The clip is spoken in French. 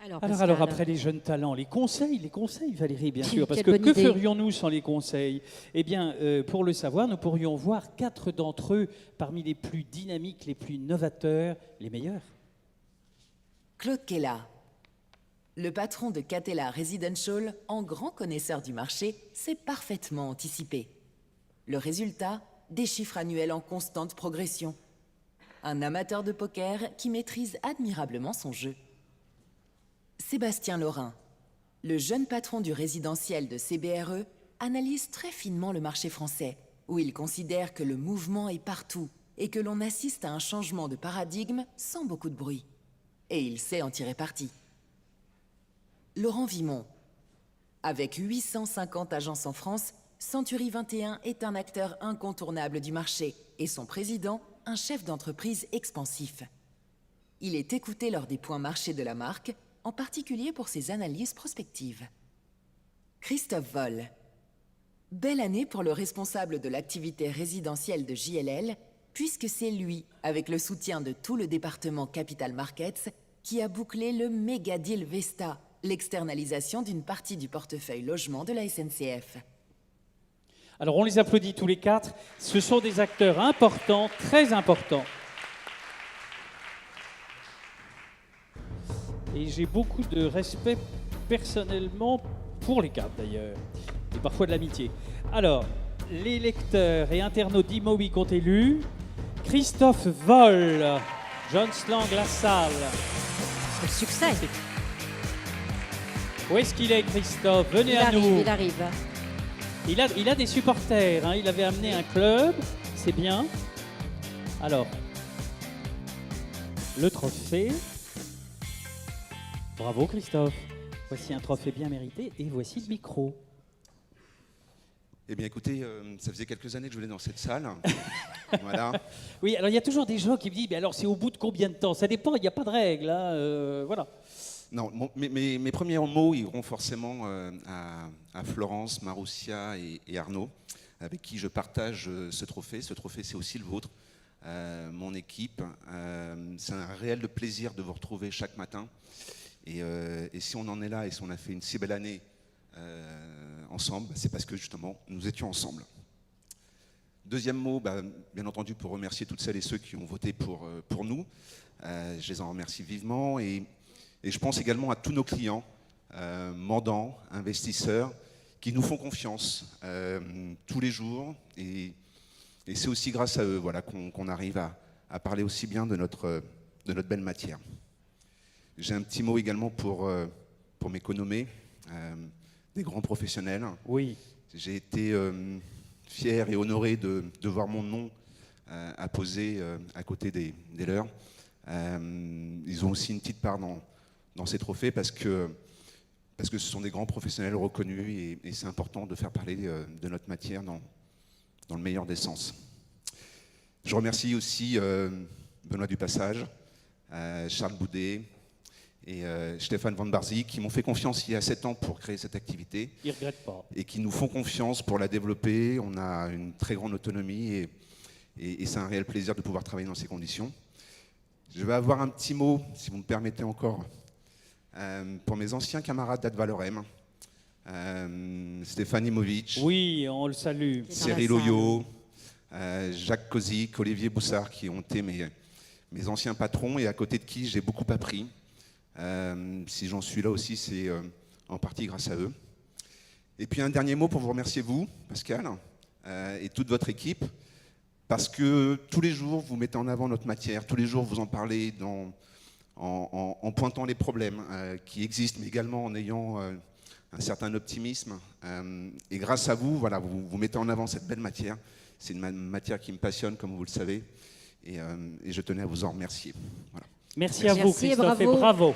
Alors, après les jeunes talents, les conseils, Valérie, bien sûr, parce Quelle que bonne idée. ferions-nous sans les conseils? Eh bien, pour le savoir, nous pourrions voir 4 d'entre eux parmi les plus dynamiques, les plus novateurs, les meilleurs. Claude Kella. Le patron de Catella Residential, en grand connaisseur du marché, s'est parfaitement anticipé. Le résultat, des chiffres annuels en constante progression. Un amateur de poker qui maîtrise admirablement son jeu. Sébastien Laurin. Le jeune patron du résidentiel de CBRE analyse très finement le marché français, où il considère que le mouvement est partout et que l'on assiste à un changement de paradigme sans beaucoup de bruit. Et il sait en tirer parti. Laurent Vimont. Avec 850 agences en France, Century 21 est un acteur incontournable du marché et son président, un chef d'entreprise expansif. Il est écouté lors des points marchés de la marque, en particulier pour ses analyses prospectives. Christophe Voll. Belle année pour le responsable de l'activité résidentielle de JLL, puisque c'est lui, avec le soutien de tout le département Capital Markets, qui a bouclé le méga deal Vesta, l'externalisation d'une partie du portefeuille logement de la SNCF. Alors, on les applaudit tous les 4. Ce sont des acteurs importants, très importants. Et j'ai beaucoup de respect personnellement pour les 4 d'ailleurs, et parfois de l'amitié. Alors, les lecteurs et internautes d'Imo-Week ont élu Christophe Voll, John Slang Lassalle. C'est le succès. Où est-ce qu'il est, Christophe? Venez à nous. Il arrive. Il a des supporters, hein. Il avait amené un club, c'est bien. Alors, le trophée. Bravo Christophe. Voici un trophée bien mérité et voici le micro. Eh bien écoutez, ça faisait quelques années que je venais dans cette salle. Voilà. Oui, alors il y a toujours des gens qui me disent, mais alors c'est au bout de combien de temps? Ça dépend, il n'y a pas de règle. Hein, voilà. Non, mes premiers mots iront forcément à Florence, Marussia et Arnaud, avec qui je partage ce trophée. Ce trophée, c'est aussi le vôtre, mon équipe. C'est un réel plaisir de vous retrouver chaque matin. Et si on en est là et si on a fait une si belle année ensemble, c'est parce que justement, nous étions ensemble. Deuxième mot, bien entendu, pour remercier toutes celles et ceux qui ont voté pour nous. Je les en remercie vivement. Et je pense également à tous nos clients, mandants, investisseurs, qui nous font confiance tous les jours. Et c'est aussi grâce à eux voilà, qu'on arrive à parler aussi bien de notre belle matière. J'ai un petit mot également pour mes connommés, des grands professionnels. Oui. J'ai été fier et honoré de voir mon nom apposé à côté des leurs. Ils ont aussi une petite part dans ces trophées parce que ce sont des grands professionnels reconnus et c'est important de faire parler de notre matière dans le meilleur des sens. Je remercie aussi Benoît Dupassage, Charles Boudet et Stéphane Van Barzy qui m'ont fait confiance il y a 7 ans pour créer cette activité. Ils ne regrettent pas. Et qui nous font confiance pour la développer. On a une très grande autonomie et c'est un réel plaisir de pouvoir travailler dans ces conditions. Je vais avoir un petit mot, si vous me permettez encore, pour mes anciens camarades d'Advalorem, Stéphane Imovic, oui, on le salue. Cyril Oyo, Jacques Kozik, Olivier Boussard, qui ont été mes anciens patrons et à côté de qui j'ai beaucoup appris. Si j'en suis là aussi, c'est en partie grâce à eux. Et puis un dernier mot pour vous remercier, vous, Pascal, et toute votre équipe, parce que tous les jours, vous mettez en avant notre matière, tous les jours, vous en parlez en pointant les problèmes qui existent, mais également en ayant un certain optimisme. Et grâce à vous, voilà, vous mettez en avant cette belle matière. C'est une matière qui me passionne, comme vous le savez, et je tenais à vous en remercier. Voilà. Merci à vous, Christophe, et bravo.